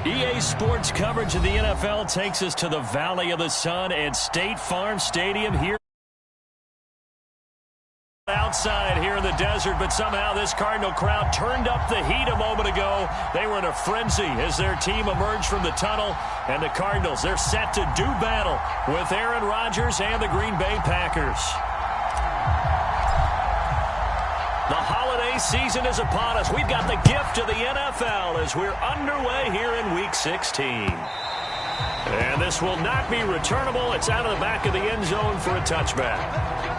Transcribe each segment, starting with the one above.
EA Sports coverage of the NFL takes us to the Valley of the Sun and State Farm Stadium here. Outside here in the desert, but somehow this Cardinal crowd turned up the heat a moment ago. They were in a frenzy as their team emerged from the tunnel, and the Cardinals, they're set to do battle with Aaron Rodgers and the Green Bay Packers. The holiday season is upon us. We've got the gift of the NFL as we're underway here in Week 16. And this will not be returnable. It's out of the back of the end zone for a touchback.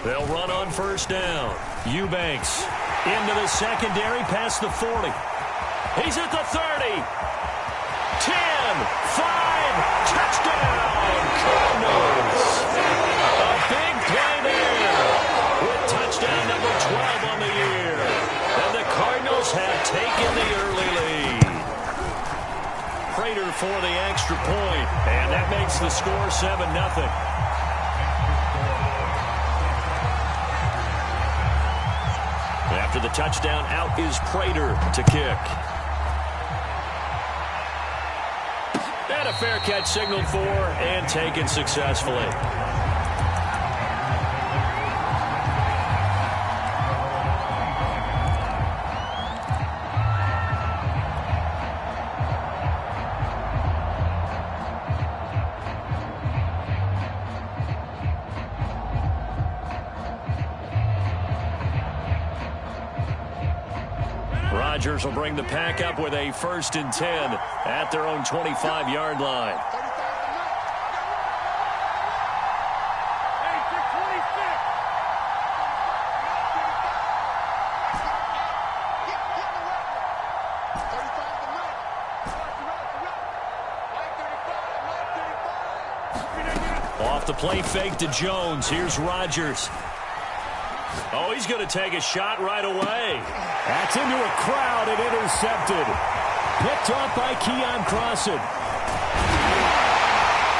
They'll run on first down. Eubanks into the secondary past the 40. He's at the 30. 10, 5, touchdown, Cardinals. A big play there with touchdown number 12 on the year. And the Cardinals have taken the early lead. Prater for the extra point, and that makes the score 7-0. After the touchdown, out is Prater to kick. And a fair catch signaled for and taken successfully. Rodgers will bring the pack up with a 1st and 10 at their own 25-yard line. Off the play fake to Jones. Here's Rodgers. Oh, he's going to take a shot right away. That's into a crowd and intercepted. Picked off by Keon Crossan.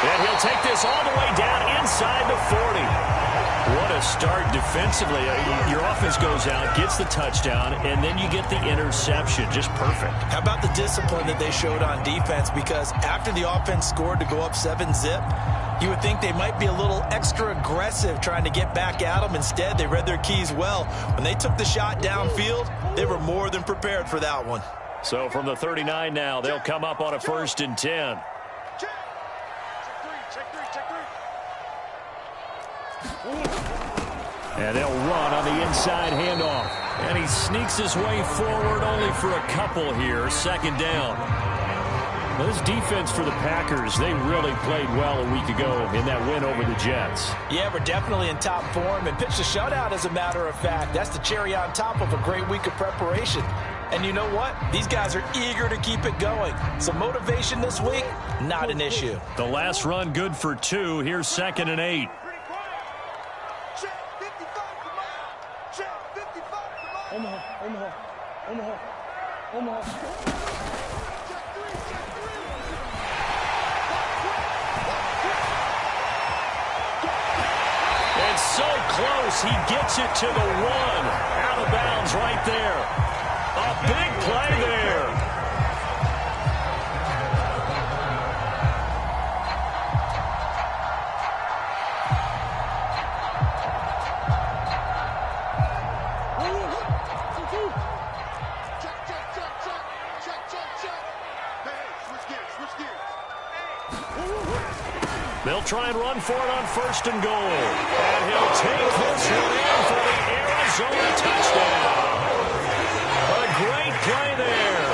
And he'll take this all the way down inside the 40. What a start defensively. Your offense goes out, gets the touchdown, and then you get the interception. Just perfect. How about the discipline that they showed on defense? Because after the offense scored to go up 7-zip, you would think they might be a little extra aggressive trying to get back at them. Instead, they read their keys well. When they took the shot downfield, they were more than prepared for that one. So from the 39 now, they'll come up on a 1st and 10. And they'll run on the inside handoff. And he sneaks his way forward only for a couple here. 2nd down. Well, this defense for the Packers, they really played well a week ago in that win over the Jets. Yeah, we're definitely in top form and pitched a shutout, as a matter of fact. That's the cherry on top of a great week of preparation. And you know what? These guys are eager to keep it going. So motivation this week, not an issue. The last run good for 2. Here's 2nd and 8. Omaha. And so close, he gets it to the 1. Out of bounds right there. A big play there. They'll try and run for it on 1st and goal. And he'll take this one in for the Arizona touchdown. A great play there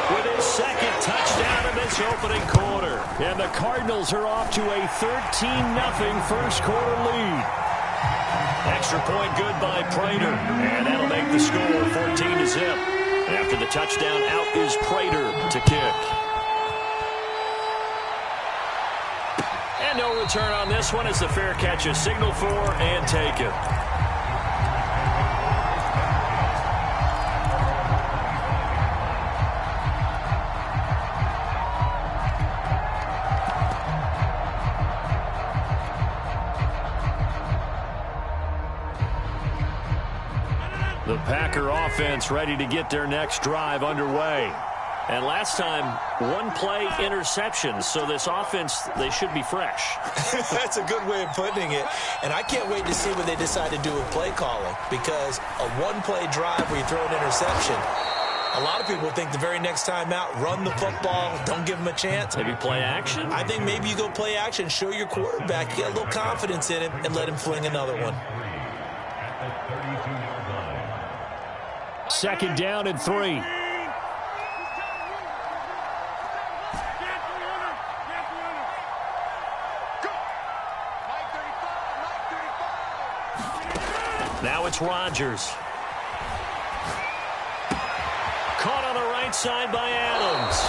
with his 2nd touchdown of this this opening quarter. And the Cardinals are off to a 13-0 first quarter lead. Extra point good by Prater. And that'll make the score 14-0. After the touchdown, out is Prater to kick. And no return on this one as the fair catch is signaled for and taken. The Packer offense ready to get their next drive underway. And last time, one-play interception, so this offense, they should be fresh. That's a good way of putting it. And I can't wait to see what they decide to do with play calling, because a one-play drive where you throw an interception, a lot of people think the very next time out, run the football, don't give them a chance. Maybe play action? I think maybe you go play action, show your quarterback, get a little confidence in him, and let him fling another one. Second down and 3. Now it's Rodgers. Caught on the right side by Adams.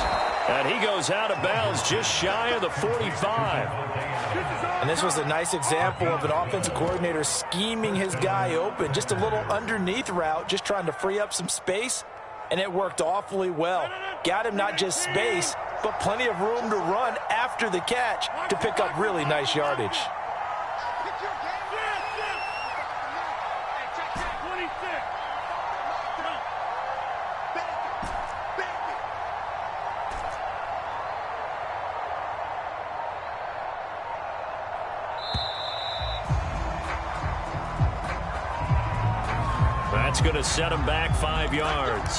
And he goes out of bounds just shy of the 45. And this was a nice example of an offensive coordinator scheming his guy open. Just a little underneath route, just trying to free up some space. And it worked awfully well. Got him not just space, but plenty of room to run after the catch to pick up really nice yardage. That's going to set him back 5 yards.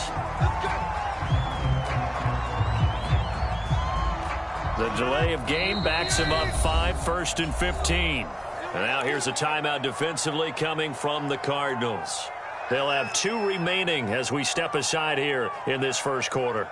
The delay of game backs him up 5, 1st and 15. And now here's a timeout defensively coming from the Cardinals. They'll have 2 remaining as we step aside here in this first quarter.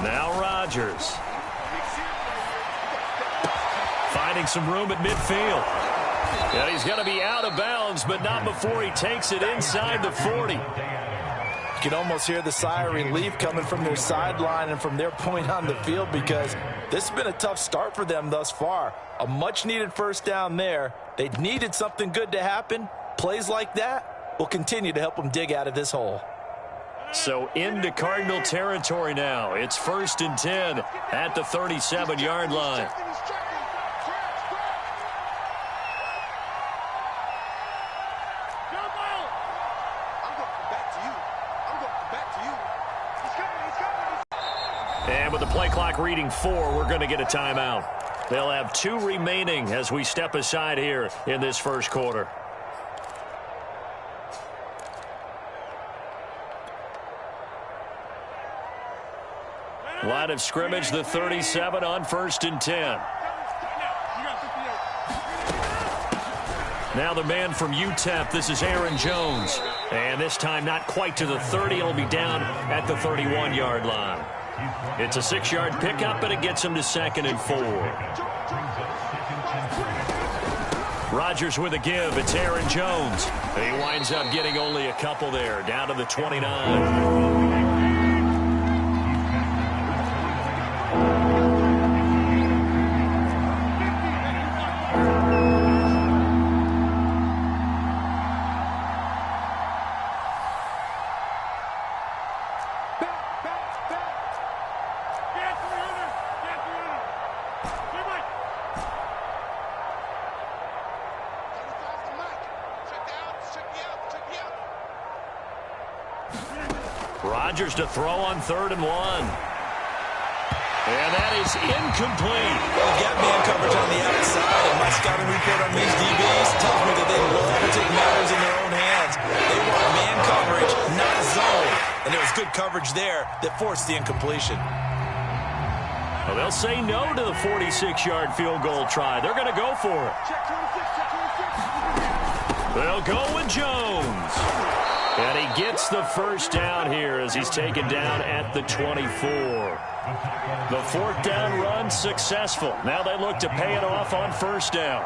Now Rodgers. Finding some room at midfield. And he's going to be out of bounds, but not before he takes it inside the 40. You can almost hear the sigh of relief coming from their sideline and from their point on the field, because this has been a tough start for them thus far. A much-needed first down there. They needed something good to happen. Plays like that will continue to help them dig out of this hole. So into Cardinal territory now. It's 1st and 10 at the 37-yard line. And with the play clock reading 4, we're going to get a timeout. They'll have 2 remaining as we step aside here in this first quarter. Line of scrimmage, the 37 on 1st and 10. Now the man from UTEP, this is Aaron Jones. And this time not quite to the 30. He'll be down at the 31-yard line. It's a 6-yard pickup, but it gets him to 2nd and 4. Rodgers with a give. It's Aaron Jones. He winds up getting only a couple there, down to the 29. Rodgers to throw on 3rd and 1. And that is incomplete. Well, got man coverage on the outside, and my scouting report on these DBs tells me that they love to take matters in their own hands. They want man coverage, not zone. and it was good coverage there that forced the incompletion. Well, they'll say no to the 46-yard field goal try. They're going to go for it. They'll go with Jones. And he gets the first down here as he's taken down at the 24. The fourth down run successful. Now they look to pay it off on first down.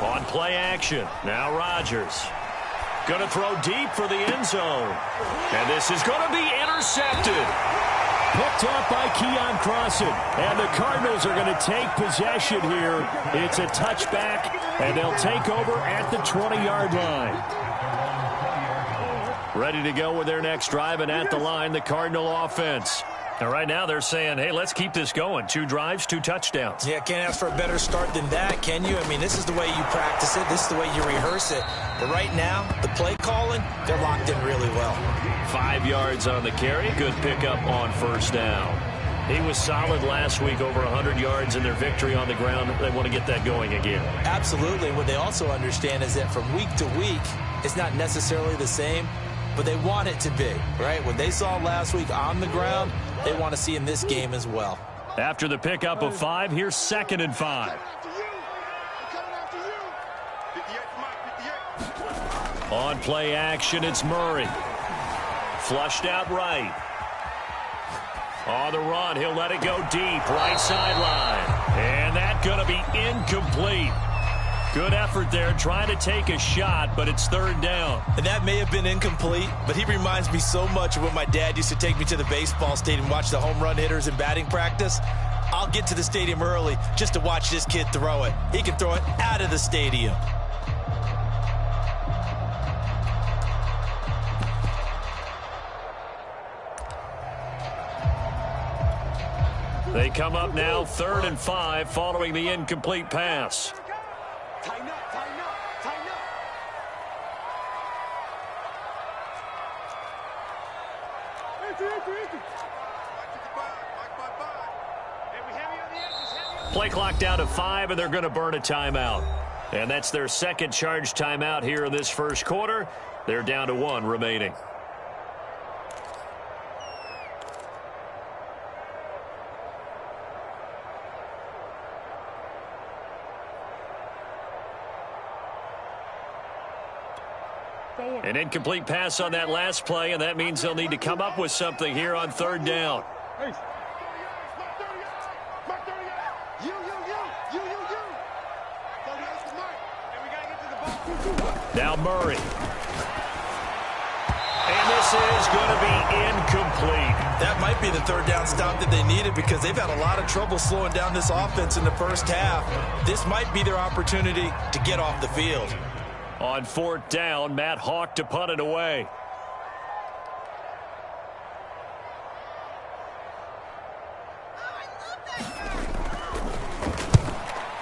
On play action. Now Rodgers. Going to throw deep for the end zone. And this is going to be intercepted. Picked up by Keon Crossan. And the Cardinals are going to take possession here. It's a touchback, and they'll take over at the 20-yard line. Ready to go with their next drive, and at the line, the Cardinal offense. And right now they're saying, hey, let's keep this going. 2 drives, 2 touchdowns. Yeah, can't ask for a better start than that, can you? I mean, this is the way you practice it. This is the way you rehearse it. But right now, the play calling, they're locked in really well. 5 yards on the carry. Good pickup on first down. He was solid last week, over 100 yards in their victory on the ground. They want to get that going again. Absolutely. What they also understand is that from week to week, it's not necessarily the same, but they want it to be, right? What they saw last week on the ground, they want to see in this game as well. After the pickup of 5, here's 2nd and 5. On play action, it's Murray. Flushed out right. On the run, he'll let it go deep, right sideline. And that's going to be incomplete. Good effort there, trying to take a shot, but it's 3rd down. And that may have been incomplete, but he reminds me so much of when my dad used to take me to the baseball stadium, watch the home run hitters in batting practice. I'll get to the stadium early just to watch this kid throw it. He can throw it out of the stadium. They come up now 3rd and 5 following the incomplete pass. Tighten up, tighten up, tighten up. Play clock down to 5, and they're going to burn a timeout. And that's their second charge timeout here in this first quarter. They're down to 1 remaining. An incomplete pass on that last play, and that means they'll need to come up with something here on 3rd down. Now Murray. And this is going to be incomplete. That might be the 3rd down stop that they needed because they've had a lot of trouble slowing down this offense in the first half. This might be their opportunity to get off the field. On 4th down, Matt Hawk to punt it away.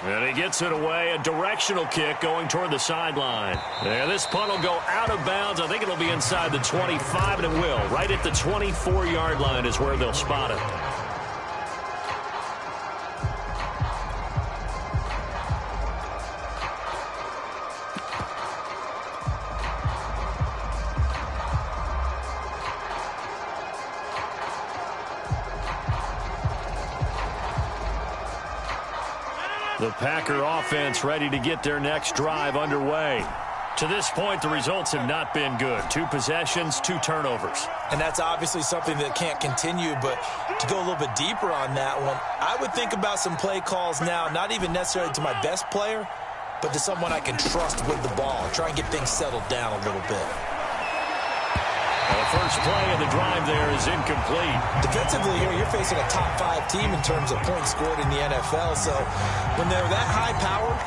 And he gets it away, a directional kick going toward the sideline. And this punt will go out of bounds. I think it'll be inside the 25, and it will. Right at the 24-yard line is where they'll spot it. The Packer offense ready to get their next drive underway. To this point, the results have not been good. 2 possessions, 2 turnovers. And that's obviously something that can't continue, but to go a little bit deeper on that one, I would think about some play calls now, not even necessarily to my best player, but to someone I can trust with the ball. Try and get things settled down a little bit. The first play of the drive there is incomplete. Defensively here, you're facing a top 5 team in terms of points scored in the NFL. So when they're that high powered,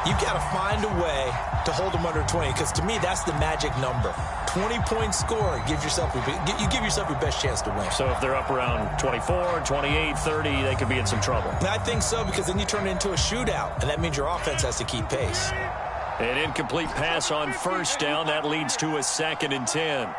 you've got to find a way to hold them under 20. Because to me, that's the magic number. 20-point score, you give yourself your best chance to win. So if they're up around 24, 28, 30, they could be in some trouble. And I think so, because then you turn it into a shootout, and that means your offense has to keep pace. An incomplete pass on first down. That leads to a 2nd and 10.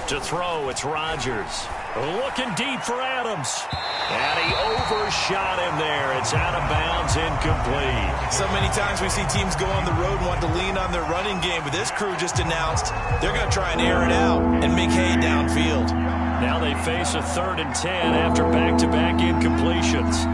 To throw, it's Rodgers. Looking deep for Adams. And he overshot him there. It's out of bounds, incomplete. So many times we see teams go on the road and want to lean on their running game, but this crew just announced they're going to try and air it out and make hay downfield. Now they face a 3rd and 10 after back-to-back incompletions.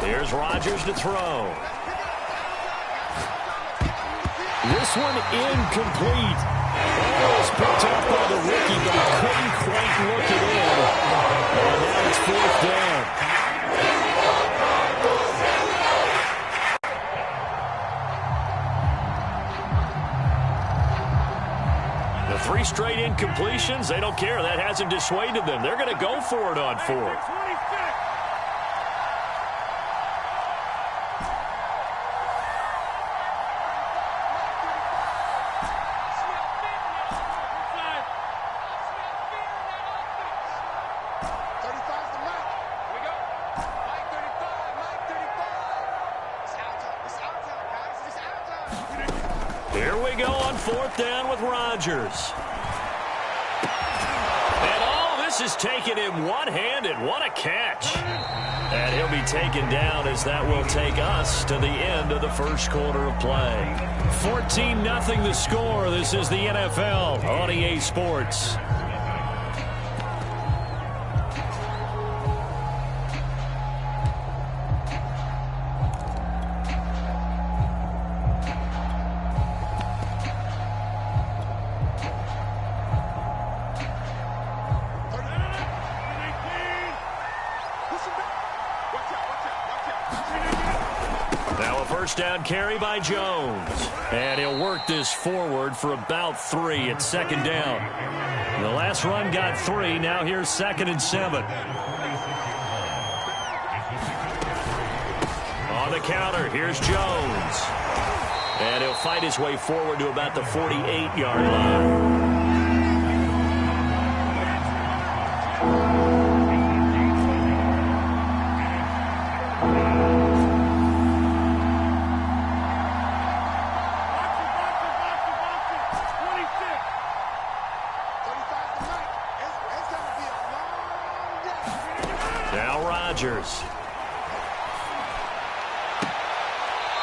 Here's Rodgers to throw. This one incomplete. Ball was picked up by the rookie, but he couldn't quite look it in. And now it's 4th down. The 3 straight incompletions, they don't care. That hasn't dissuaded them. They're going to go for it on 4th. Here we go on 4th down with Rodgers. And all this is taken him one-handed. What a catch. And he'll be taken down as that will take us to the end of the first quarter of play. 14-0 the score. This is the NFL on EA Sports. First down carry by Jones. And he'll work this forward for about 3 at 2nd down. The last run got 3. Now here's 2nd and 7. On the counter, here's Jones. And he'll fight his way forward to about the 48-yard line. Rodgers.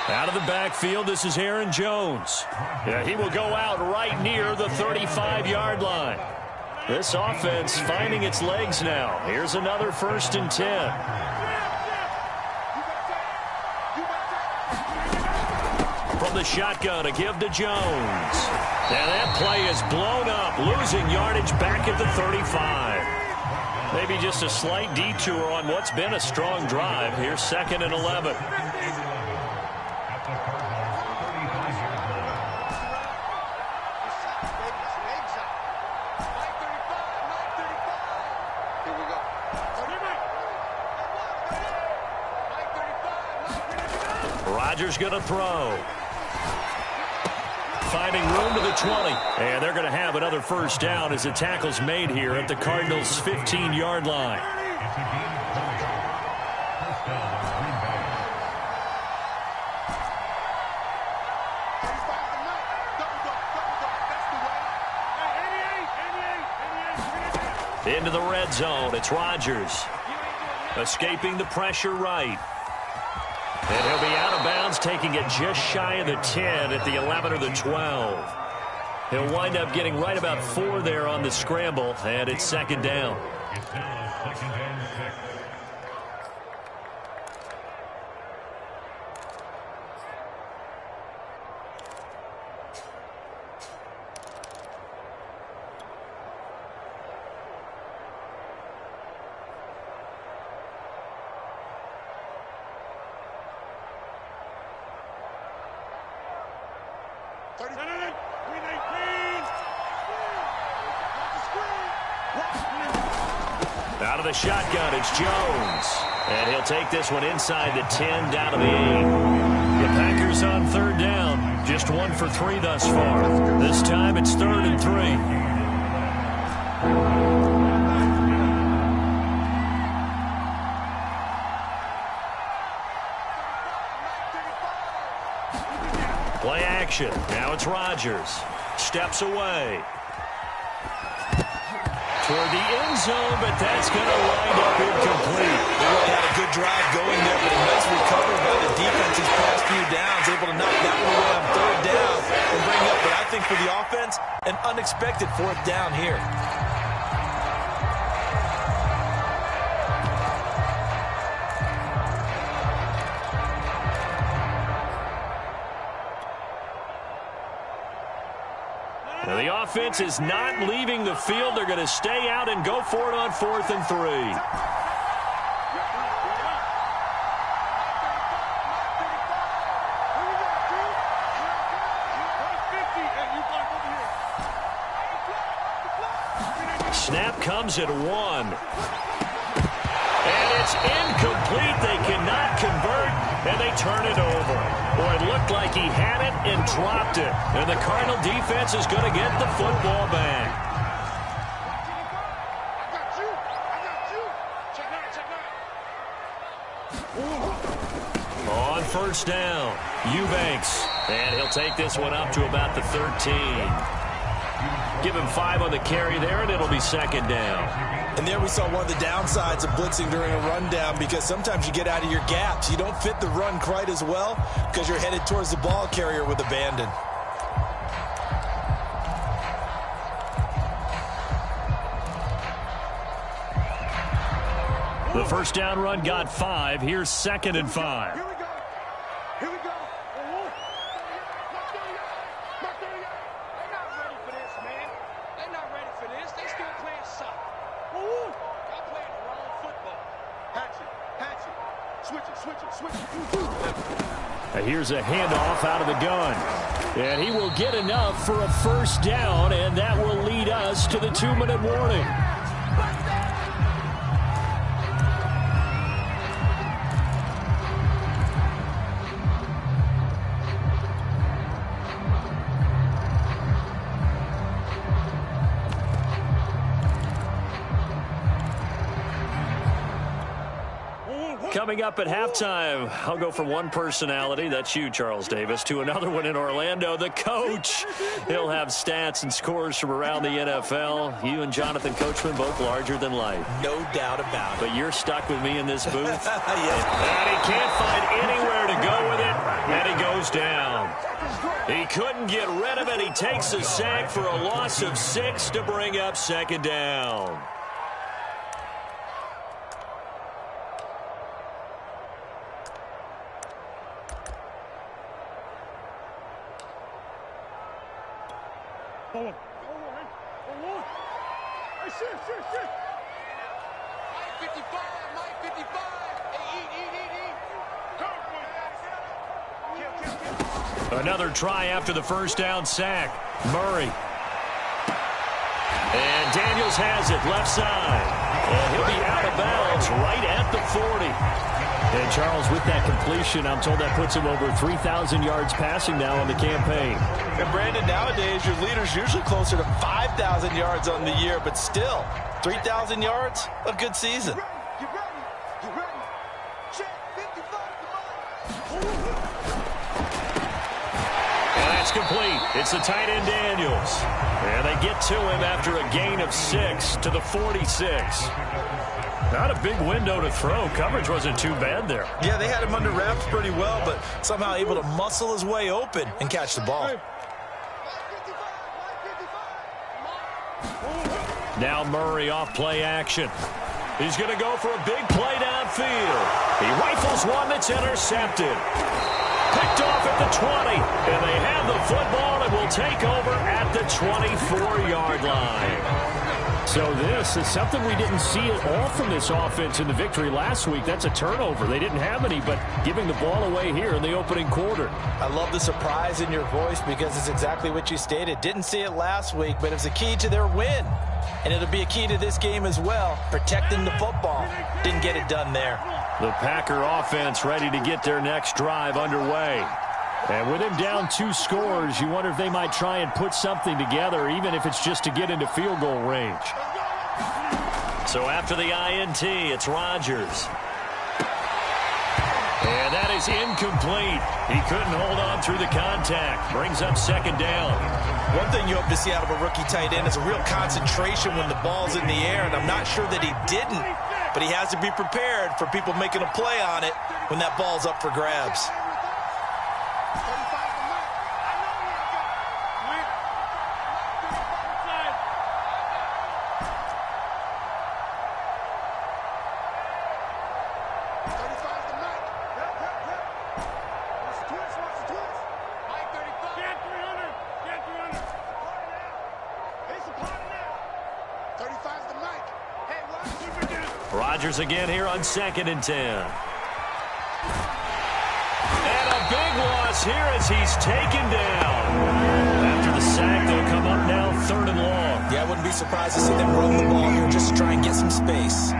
Out of the backfield, this is Aaron Jones. Yeah, he will go out right near the 35-yard line. This offense finding its legs now. Here's another 1st and 10. From the shotgun, a give to Jones. And that play is blown up, losing yardage back at the 35. Maybe just a slight detour on what's been a strong drive. Here's 2nd and 11. Rodgers going to throw. Finding room to the 20. And they're going to have another 1st down as the tackle's made here at the Cardinals' 15-yard line. Into the red zone. It's Rodgers. Escaping the pressure right. And he'll be out of bounds, taking it just shy of the 10 at the 11 or the 12. He'll wind up getting right about 4 there on the scramble, and it's 2nd down. Out of the shotgun, it's Jones. And he'll take this one inside the 10, down to the 8. The Packers on 3rd down. Just 1 for 3 thus far. This time it's 3rd and 3. Play action. Now it's Rodgers. Steps away. Toward the end zone, but that's going to wind up incomplete. They really had a good drive going there, but a nice recovery by the defense these past few downs. Able to knock that one away on third down and bring up, but I think for the offense, an unexpected fourth down here. Now the offense is not leaving the field. They're going to stay out and go for it on 4th and 3. Snap comes at 1. And it's incomplete. They cannot convert, and they turn it over. Boy, it looked like he had it and dropped it. And the Cardinal defense is going to get the football back. On first down, Eubanks. And he'll take this one up to about the 13. Give him 5 on the carry there, and it'll be 2nd down. And there we saw one of the downsides of blitzing during a rundown, because sometimes you get out of your gaps. You don't fit the run quite as well because you're headed towards the ball carrier with abandon. The first down run got 5. Here's 2nd and 5. Here we go. Here we go. They're not ready for this, man. They're not ready for this. They still playing soccer. Y'all playing the wrong football. Patch it. Switch it. Now here's a handoff out of the gun. And he will get enough for a first down, and that will lead us to the 2-minute warning. Coming up at halftime, I'll go from one personality, that's you, Charles Davis, to another one in Orlando, the coach. He'll have stats and scores from around the NFL. You and Jonathan Coachman, both larger than life. No doubt about it. But you're stuck with me in this booth. Yes. And he can't find anywhere to go with it, and he goes down. He couldn't get rid of it. He takes a sack for a loss of 6 to bring up 2nd down. Another try after the first down sack. Murray. And Daniels has it left side. And he'll be out of bounds right at the 40. And Charles, with that completion, I'm told that puts him over 3,000 yards passing now on the campaign. And Brandon, nowadays your leader's usually closer to 5,000 yards on the year, but still, 3,000 yards, a good season. Get ready. Check 55. And that's complete. It's the tight end Daniels. And they get to him after a gain of 6 to the 46. Not a big window to throw. Coverage wasn't too bad there. Yeah, they had him under wraps pretty well, but somehow able to muscle his way open and catch the ball. Now Murray off play action. He's going to go for a big play downfield. He rifles one that's intercepted. Picked off at the 20, and they have the football and will take over at the 24-yard line. So this is something we didn't see at all from this offense in the victory last week. That's a turnover. They didn't have any, but giving the ball away here in the opening quarter. I love the surprise in your voice because it's exactly what you stated. Didn't see it last week, but it's a key to their win. And it'll be a key to this game as well, protecting the football. Didn't get it done there. The Packer offense ready to get their next drive underway. And with him down 2 scores, you wonder if they might try and put something together, even if it's just to get into field goal range. So after the INT, it's Rodgers. And that is is incomplete. He couldn't hold on through the contact. Brings up second down. One thing you hope to see out of a rookie tight end is a real concentration when the ball's in the air, and I'm not sure that he didn't, but he has to be prepared for people making a play on it when that ball's up for grabs. Rodgers again here on 2nd and 10. And a big loss here as he's taken down. After the sack, they'll come up now 3rd and long. Yeah, I wouldn't be surprised to see them run the ball here just to try and get some space.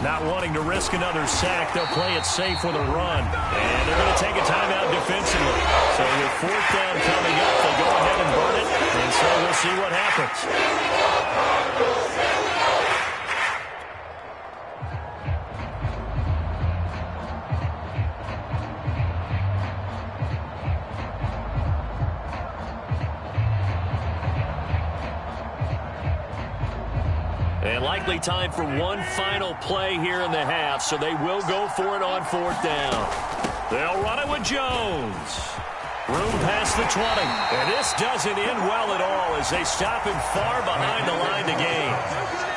Not wanting to risk another sack, they'll play it safe with a run. And they're going to take a timeout defensively. So with 4th down coming up, they go ahead and burn it. And so we'll see what happens. And likely time for one final play here in the half, so they will go for it on 4th down. They'll run it with Jones. Room past the 20. And this doesn't end well at all as they stop him far behind the line to gain.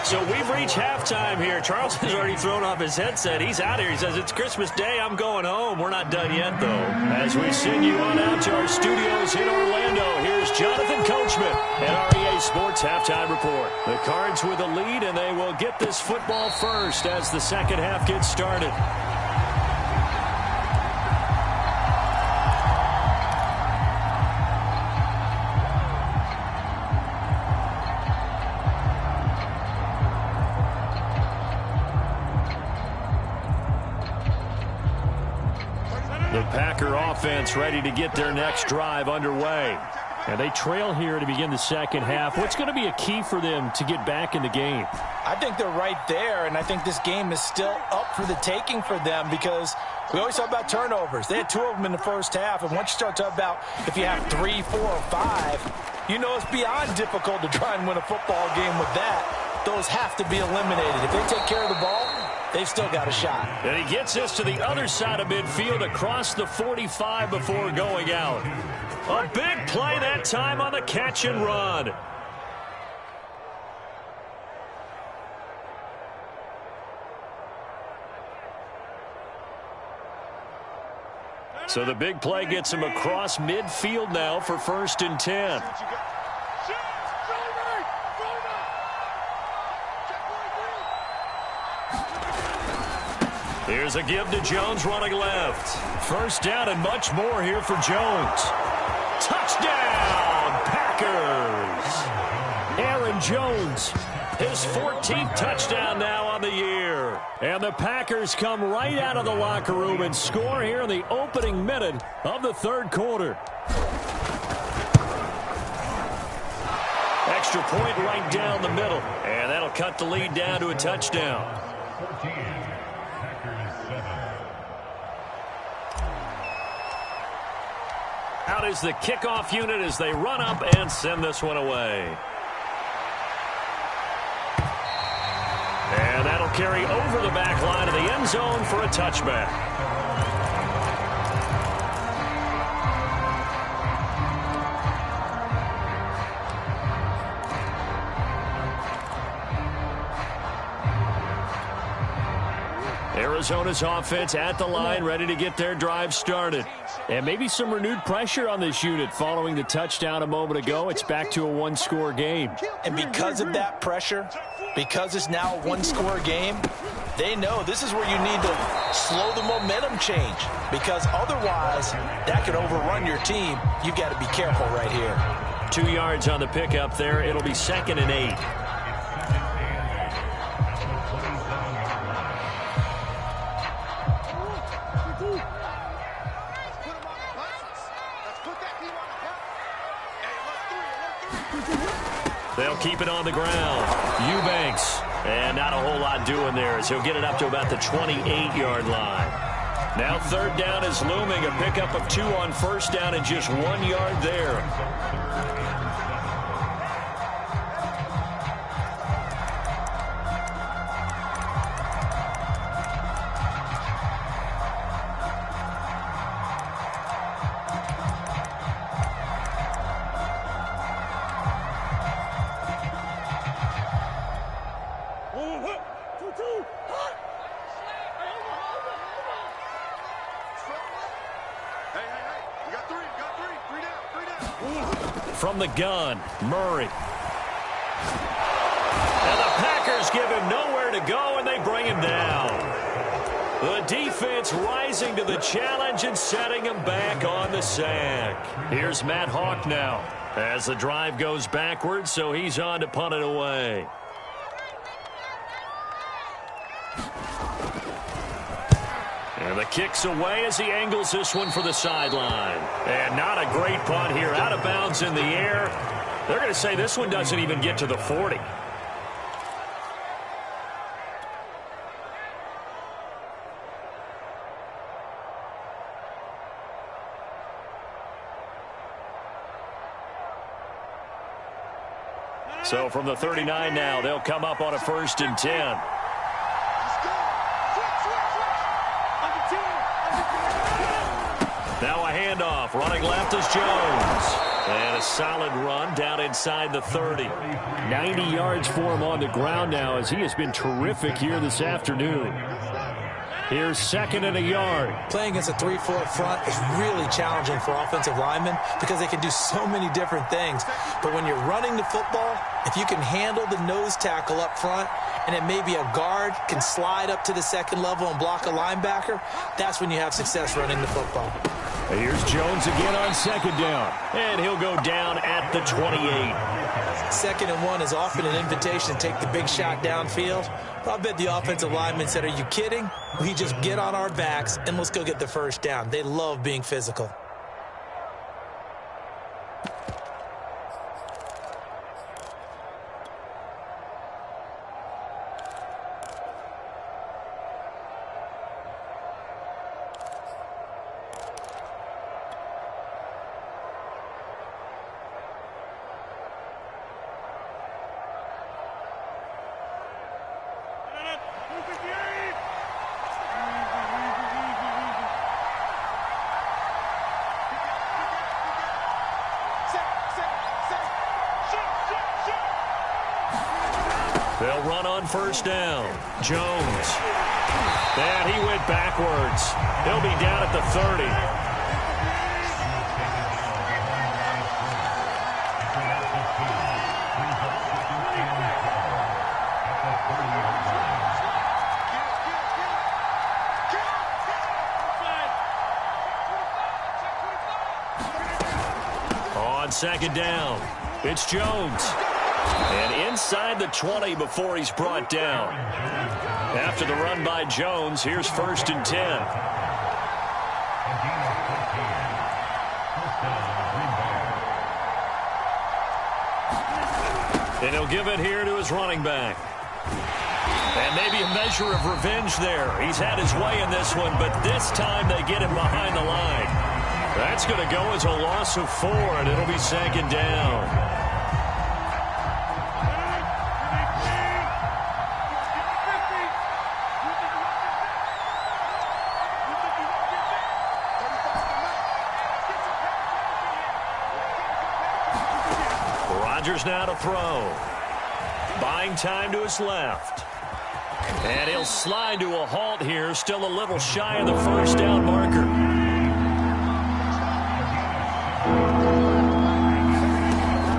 So we've reached halftime here. Charles has already thrown off his headset. He's out here. He says, it's Christmas Day. I'm going home. We're not done yet, though. As we send you on out to our studios in Orlando, here's Jonathan Coachman and our EA Sports Halftime Report. The Cards with a lead, and they will get this football first as the second half gets started. The Packer offense ready to get their next drive underway. And they trail here to begin the second half. What's going to be a key for them to get back in the game? I think they're right there, and I think this game is still up for the taking for them because we always talk about turnovers. They had 2 of them in the first half, and once you start talking about if you have 3, 4, or 5, you know it's beyond difficult to try and win a football game with that. Those have to be eliminated. If they take care of the ball, they've still got a shot. And he gets us to the other side of midfield across the 45 before going out. A big play that time on the catch and run. So the big play gets him across midfield now for 1st and 10. Here's a give to Jones running left. 1st down and much more here for Jones. Touchdown, Packers! Aaron Jones, his 14th touchdown now on the year. And the Packers come right out of the locker room and score here in the opening minute of the 3rd quarter. Extra point right down the middle. And that'll cut the lead down to a touchdown. Out is the kickoff unit as they run up and send this one away. And that'll carry over the back line of the end zone for a touchback. Arizona's offense at the line, ready to get their drive started. And maybe some renewed pressure on this unit following the touchdown a moment ago. It's back to a one-score game. And because of that pressure, because it's now a one-score game, they know this is where you need to slow the momentum change. Because otherwise, that could overrun your team. You've got to be careful right here. 2 yards on the pickup there. It'll be 2nd and 8. They'll keep it on the ground. Eubanks And not a whole lot doing there as he'll get it up to about the 28-yard line. Now third down is looming, a pickup of 2 on first down and just 1 yard there. From the gun, Murray. And the Packers give him nowhere to go, and they bring him down. The defense rising to the challenge and setting him back on the sack. Here's Matt Hawk now as the drive goes backwards, so he's on to punt it away. And the kick's away as he angles this one for the sideline. And not a great punt here. Out of bounds in the air. They're going to say this one doesn't even get to the 40. So from the 39 now, they'll come up on a 1st and 10. Now a handoff. Running left is Jones. And a solid run down inside the 30. 90 yards for him on the ground now as he has been terrific here this afternoon. Here's 2nd and a yard. Playing against a 3-4 front is really challenging for offensive linemen because they can do so many different things. But when you're running the football, if you can handle the nose tackle up front, and it may be a guard can slide up to the 2nd level and block a linebacker, that's when you have success running the football. Here's Jones again on 2nd down. And he'll go down at the 28. 2nd and 1 is often an invitation to take the big shot downfield. I bet the offensive lineman said, are you kidding? We just get on our backs and let's go get the 1st down. They love being physical. They'll run on 1st down. Jones. And he went backwards. He'll be down at the 30. On 2nd down, it's Jones. And inside the 20 before he's brought down. After the run by Jones, here's 1st and 10. And he'll give it here to his running back. And maybe a measure of revenge there. He's had his way in this one, but this time they get him behind the line. That's going to go as a loss of 4, and it'll be 2nd down. Rodgers now to throw. Buying time to his left. And he'll slide to a halt here, still a little shy of the 1st down marker.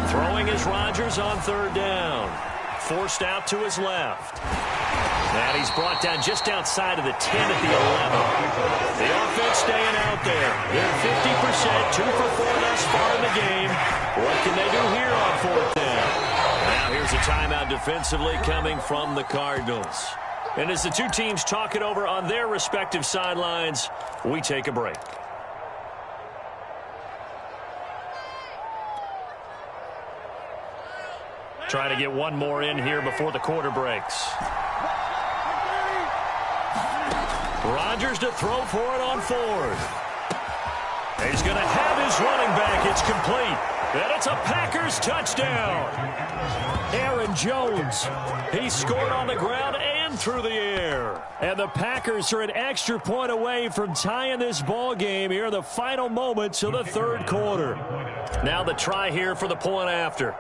Throwing is Rodgers on 3rd down. Forced out to his left. And he's brought down just outside of the 10 at the 11. The offense staying out there. They're 50%, 2 for 4 thus far in the game. What can they do here on 4th down? Now here's a timeout defensively coming from the Cardinals. And as the two teams talk it over on their respective sidelines, we take a break. Trying to get one more in here before the quarter breaks. Rodgers to throw for it on fourth. He's going to have his running back. It's complete. And it's a Packers touchdown. Aaron Jones, he scored on the ground and through the air. And the Packers are an extra point away from tying this ball game here in the final moments of the third quarter. Now the try here for the point after.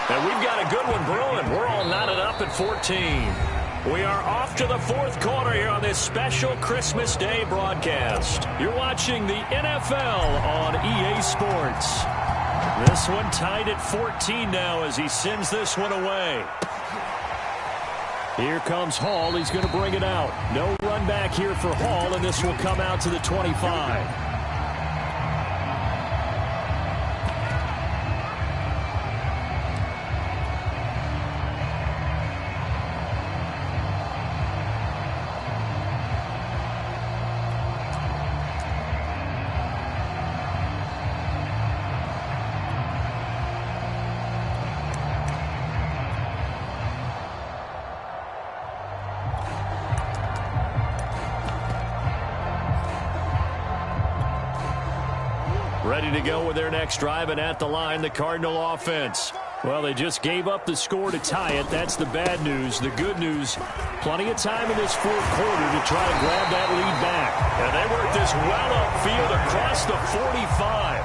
And we've got a good one brewing. We're all knotted up at 14. We are off to the fourth quarter here on this special Christmas Day broadcast. You're watching the NFL on EA Sports. This one tied at 14 now as he sends this one away. Here comes Hall. He's going to bring it out. No run back here for Hall, and this will come out to the 25. Ready to go with their next drive, and at the line, the Cardinal offense. Well, they just gave up the score to tie it. That's the bad news. The good news, plenty of time in this fourth quarter to try to grab that lead back. And they work this well upfield across the 45.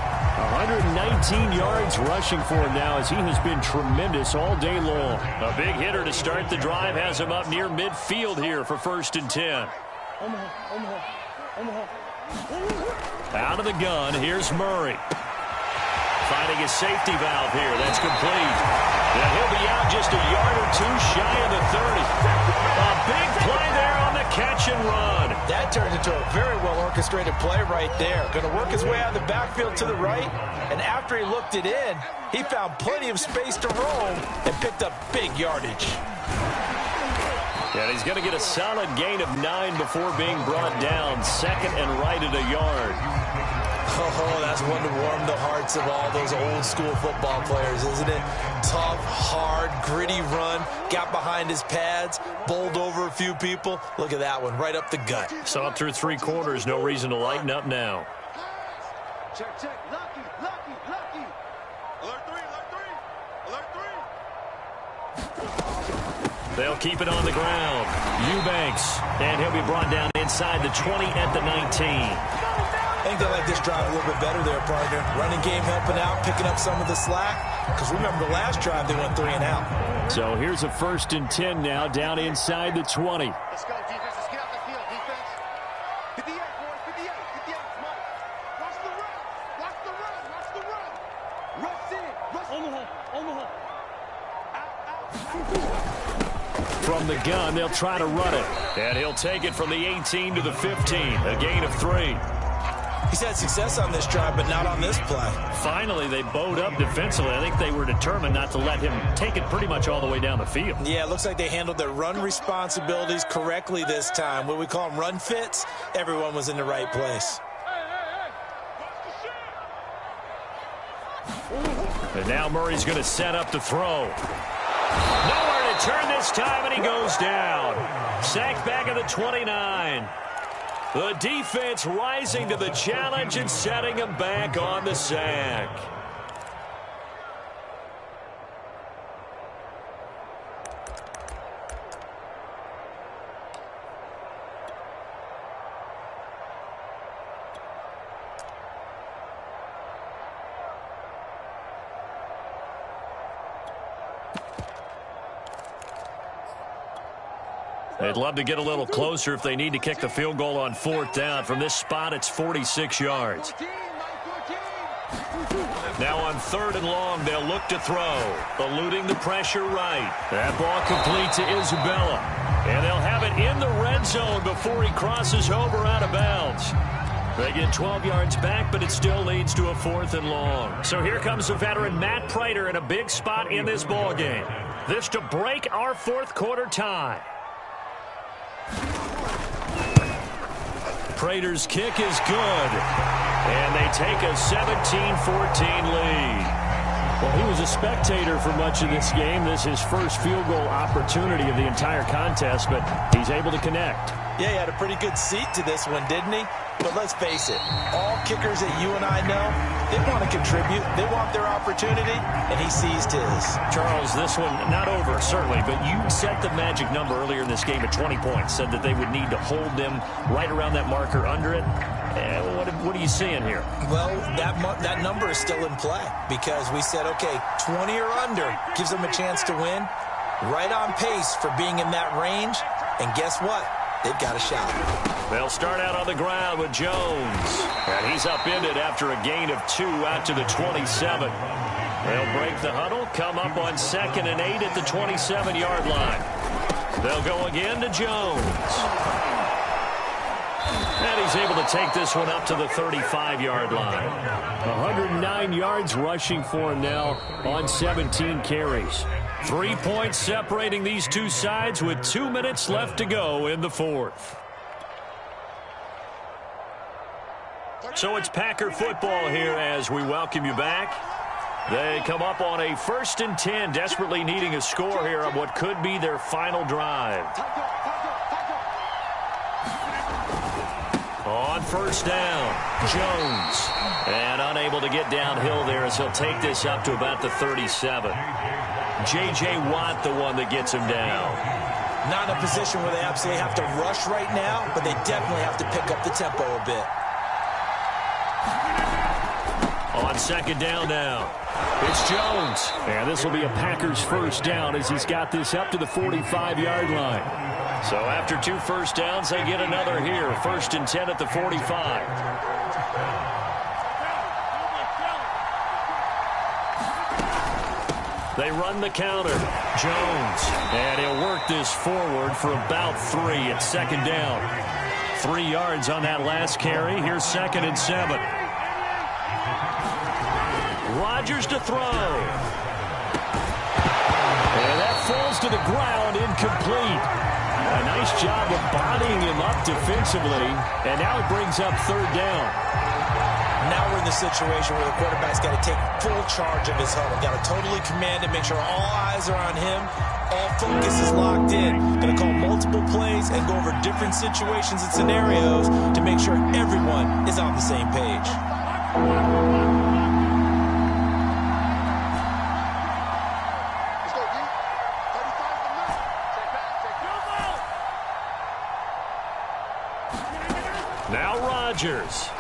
119 yards rushing for him now as he has been tremendous all day long. A big hitter to start the drive has him up near midfield here for 1st and 10. Out of the gun, here's Murray. Finding his safety valve here. That's complete. And he'll be out just a yard or two shy of the 30. A big play there on the catch and run. That turned into a very well-orchestrated play right there. Going to work his way out of the backfield to the right. And after he looked it in, he found plenty of space to roam and picked up big yardage. And he's going to get a solid gain of 9 before being brought down. 2nd and right at a yard. Oh, that's one to warm the hearts of all those old-school football players, isn't it? Tough, hard, gritty run. Got behind his pads, bowled over a few people. Look at that one, right up the gut. Saw through 3 quarters. No reason to lighten up now. Check, check. Lucky, lucky, lucky. Alert 3, alert 3, alert 3. They'll keep it on the ground. Eubanks, and he'll be brought down inside the 20 at the 19. I think they like this drive a little bit better there, partner. Running game helping out, picking up some of the slack. Because remember, the last drive they went 3 and out. So here's a 1st and 10 now, down inside the 20. Let's go, defense. Let's get out the field, defense. 58, boys, 58. 58, Mike. Watch the run. Watch the run. Watch the run. Rush in. Rush in. Omaha. Out. From the gun, they'll try to run it. And he'll take it from the 18 to the 15. A gain of 3. He's had success on this drive, but not on this play. Finally, they bowed up defensively. I think they were determined not to let him take it pretty much all the way down the field. Yeah, it looks like they handled their run responsibilities correctly this time. What we call them run fits, everyone was in the right place. And now Murray's going to set up to throw. Nowhere to turn this time, and he goes down. Sacked back at the 29. The defense rising to the challenge and setting him back on the sack. They'd love to get a little closer if they need to kick the field goal on 4th down. From this spot, it's 46 yards. Now on 3rd and long, they'll look to throw. Eluding the pressure right. That ball complete to Isabella. And they'll have it in the red zone before he crosses over out of bounds. They get 12 yards back, but it still leads to a 4th and long. So here comes the veteran Matt Prater in a big spot in this ball game. This to break our 4th quarter tie. Prater's kick is good, and they take a 17-14 lead. Well, he was a spectator for much of this game. This is his first field goal opportunity of the entire contest, but he's able to connect. Yeah, he had a pretty good seat to this one, didn't he? But let's face it, all kickers that you and I know, they want to contribute. They want their opportunity, and he seized his. Charles, this one not over, certainly, but you set the magic number earlier in this game at 20 points, said that they would need to hold them right around that marker under it. What are you seeing here? Well, that number is still in play because we said, okay, 20 or under gives them a chance to win. Right on pace for being in that range, and guess what? They've got a shot. They'll start out on the ground with Jones. And he's upended after a gain of 2 out to the 27. They'll break the huddle, come up on 2nd and 8 at the 27-yard line. They'll go again to Jones. And he's able to take this one up to the 35-yard line. 109 yards rushing for him now on 17 carries. 3 points separating these two sides with 2 minutes left to go in the fourth. So it's Packer football here as we welcome you back. They come up on a 1st and 10, desperately needing a score here on what could be their final drive. On 1st down, Jones. And unable to get downhill there as he'll take this up to about the 37. J.J. Watt, the one that gets him down. Not in a position where they absolutely have to rush right now, but they definitely have to pick up the tempo a bit. On 2nd down now, it's Jones. And this will be a Packers 1st down as he's got this up to the 45-yard line. So after 2 first downs, they get another here. 1st and 10 at the 45. They run the counter. Jones. And he'll work this forward for about 3 at 2nd down. 3 yards on that last carry. Here's 2nd and 7. Rodgers to throw. And that falls to the ground, incomplete. A nice job of bodying him up defensively. And now it brings up 3rd down. Now we're in the situation where the quarterback's got to take full charge of his huddle. Got to totally command it, make sure all eyes are on him. All focus is locked in. Going to call multiple plays and go over different situations and scenarios to make sure everyone is on the same page. Now Rodgers.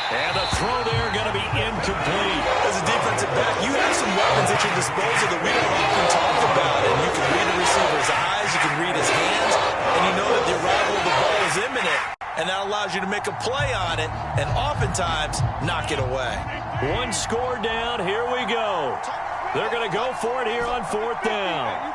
And the throw there going to be incomplete. As a defensive back, you have some weapons at your disposal that we don't often talk about. And you can read the receiver's eyes, you can read his hands, and you know that the arrival of the ball is imminent. And that allows you to make a play on it and oftentimes knock it away. 1 score down. Here we go. They're going to go for it here on 4th down.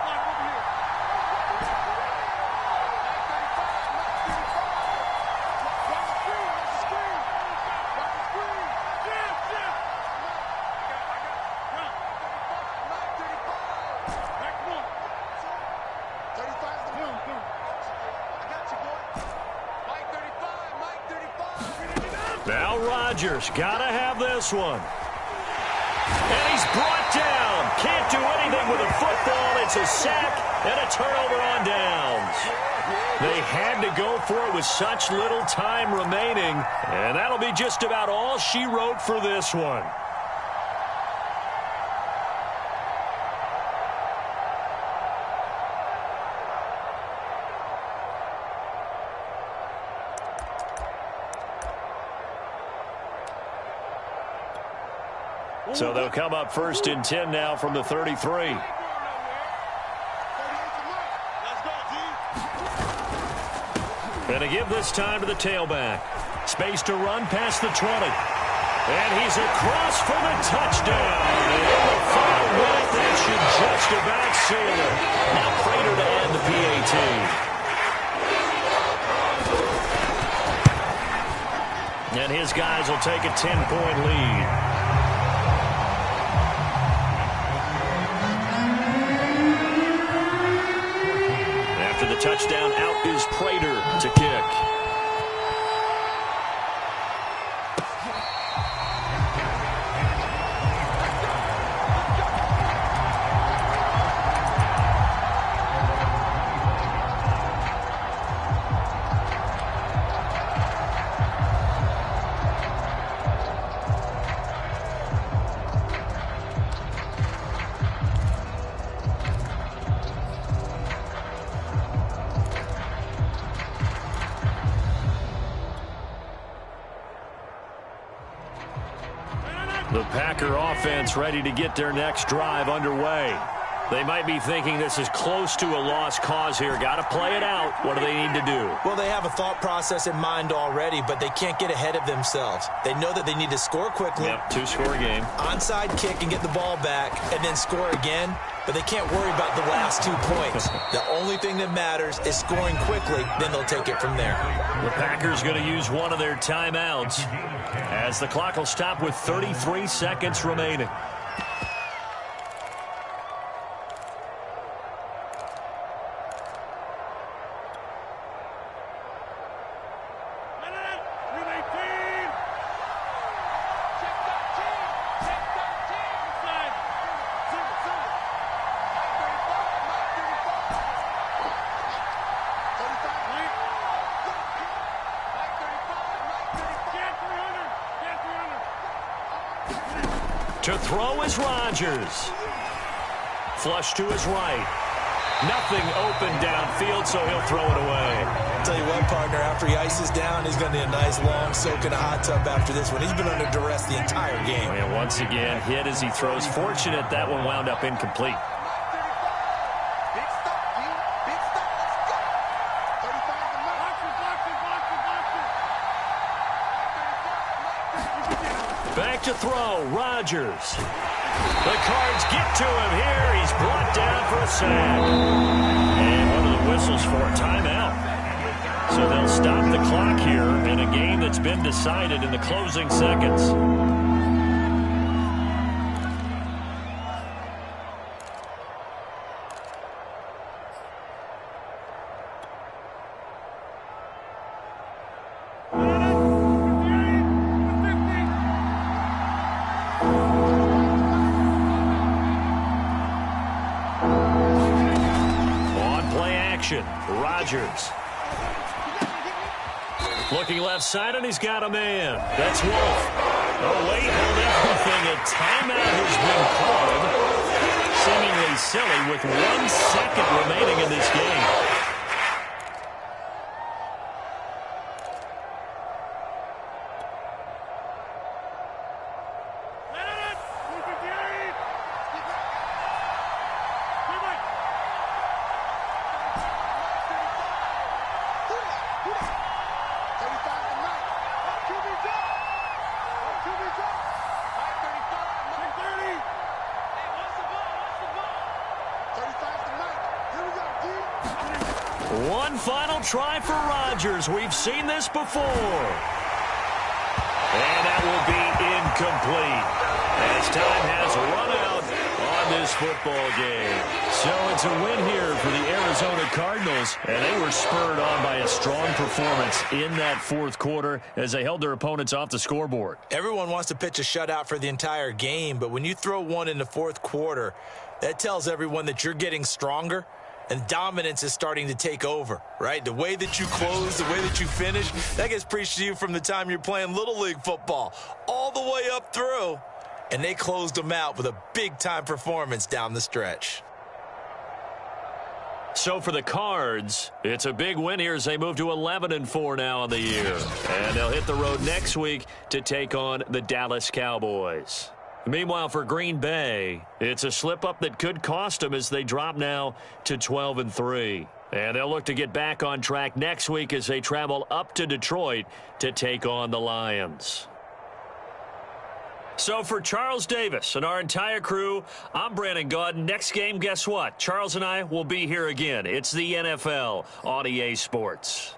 Now Rodgers, gotta have this one. And he's brought down. Can't do anything with a football. It's a sack and a turnover on downs. They had to go for it with such little time remaining. And that'll be just about all she wrote for this one. So they'll come up 1st and 10 now from the 33. And to give this time to the tailback. Space to run past the 20. And he's across for the touchdown. And in the final minute, that should just about seal it. Now Prater to end the PAT. And his guys will take a 10-point lead. The touchdown, out is Prater to kick. The Packer offense ready to get their next drive underway. They might be thinking this is close to a lost cause here. Got to play it out. What do they need to do? Well, they have a thought process in mind already, but they can't get ahead of themselves. They know that they need to score quickly. Yep, two-score game. Onside kick and get the ball back, and then score again. But they can't worry about the last 2 points. The only thing that matters is scoring quickly. Then they'll take it from there. The Packers going to use one of their timeouts as the clock will stop with 33 seconds remaining. To throw is Rodgers. Flush to his right. Nothing open downfield, so he'll throw it away. I'll tell you what, partner, after he ices down, he's going to need a nice long soak in a hot tub after this one. He's been under duress the entire game. And once again, hit as he throws. Fortunate that one wound up incomplete. Big stop, G. Big stop. Let's go. 35 to Mike. Back to throw, Rodgers. The Cards get to him here. He's brought down for a sack. And one of the whistles for a timeout. So they'll stop the clock here in a game that's been decided in the closing seconds. Rodgers. Looking left side, and he's got a man. That's Wolf. Oh, wait, hold everything. A timeout has been called. Seemingly silly with 1 second remaining in this game. One final try for Rodgers. We've seen this before. And that will be incomplete as time has run out on this football game. So it's a win here for the Arizona Cardinals, and they were spurred on by a strong performance in that fourth quarter as they held their opponents off the scoreboard. Everyone wants to pitch a shutout for the entire game, but when you throw one in the fourth quarter, that tells everyone that you're getting stronger. And dominance is starting to take over, right? The way that you close, the way that you finish, that gets preached to you from the time you're playing Little League football all the way up through. And they closed them out with a big-time performance down the stretch. So for the Cards, it's a big win here as they move to 11-4 now on the year. And they'll hit the road next week to take on the Dallas Cowboys. Meanwhile, for Green Bay, it's a slip-up that could cost them as they drop now to 12-3. And they'll look to get back on track next week as they travel up to Detroit to take on the Lions. So for Charles Davis and our entire crew, I'm Brandon Gaudin. Next game, guess what? Charles and I will be here again. It's the NFL on EA Sports.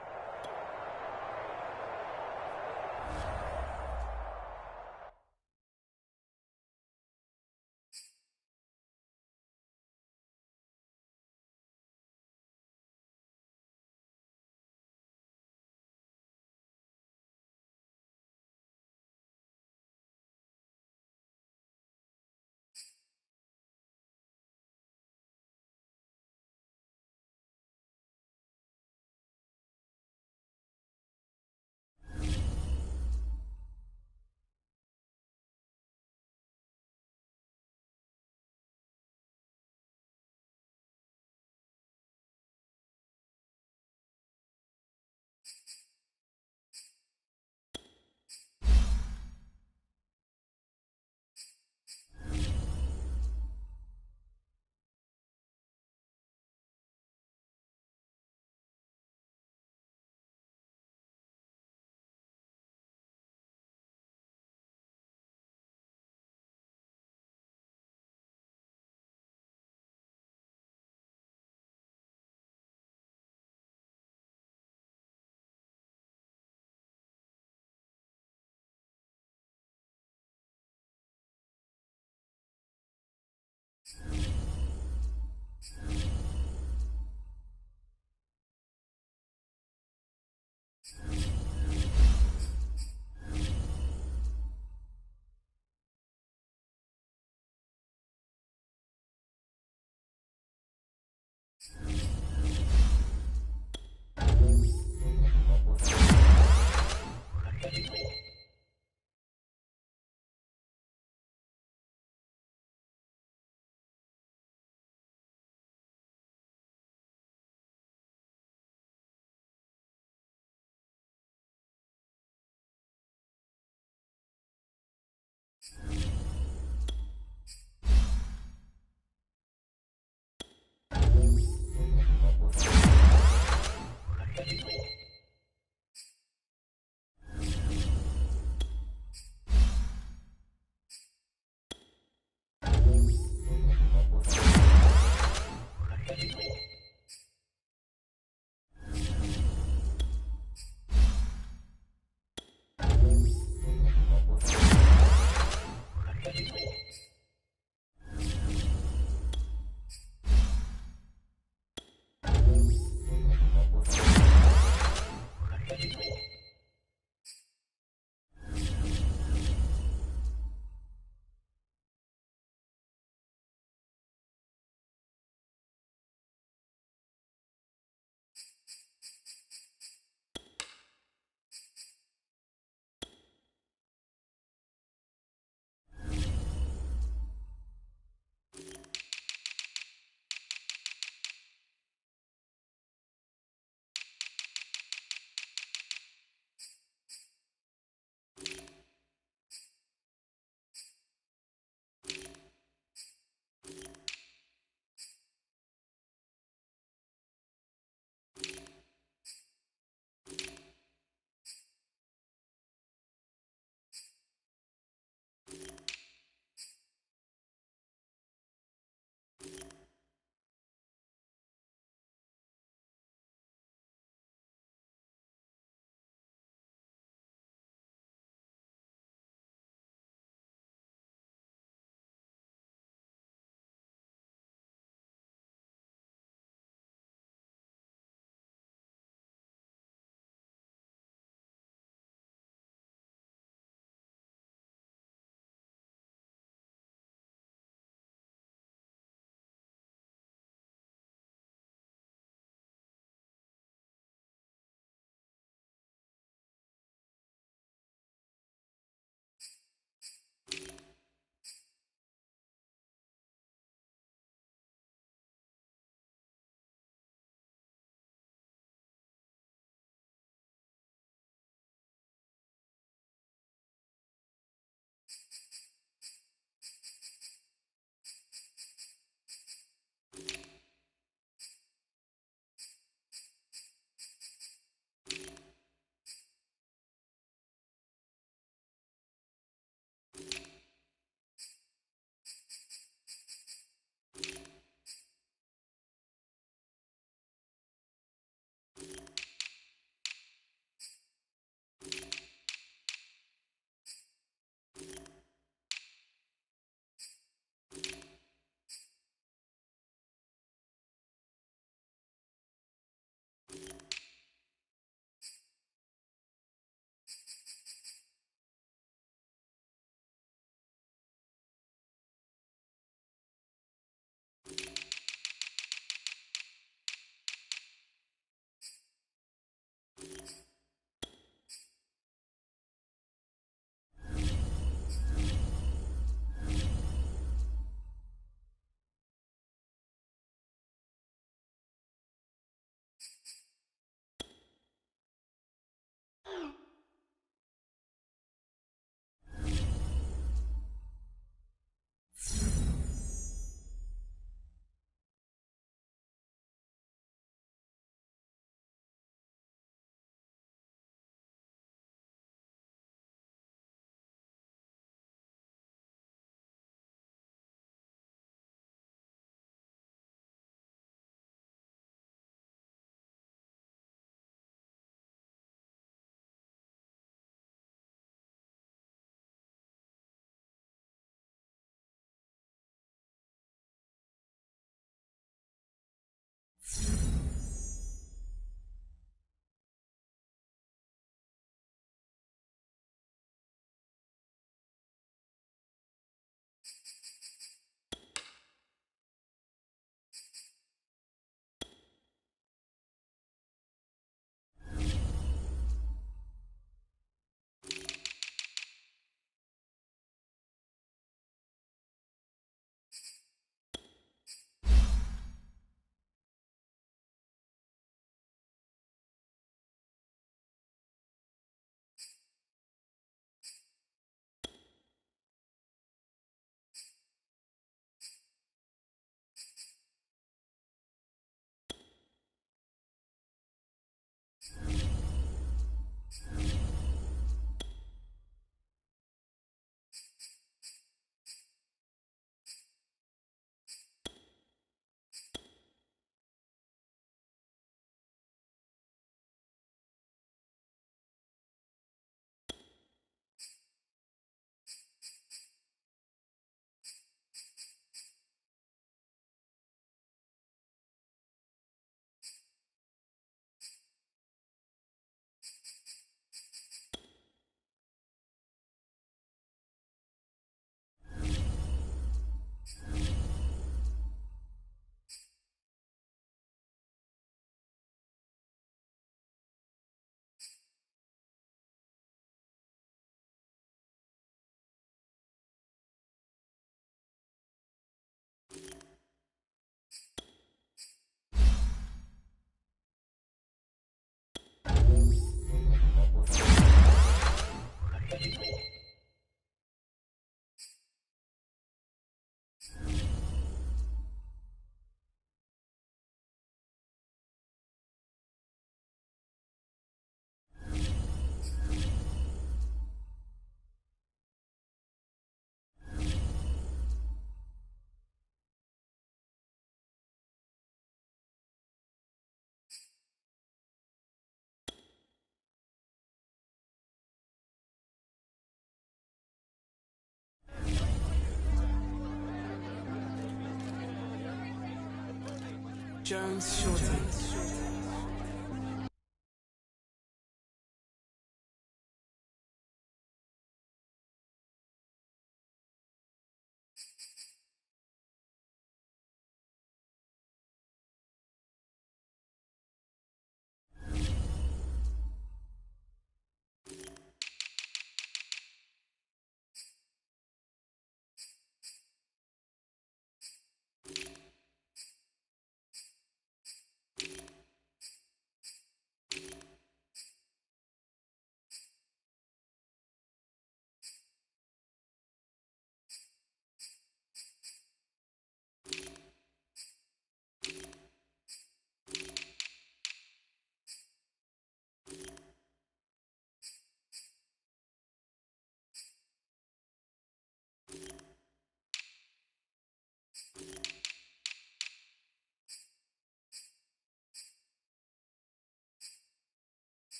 Jones Shorty.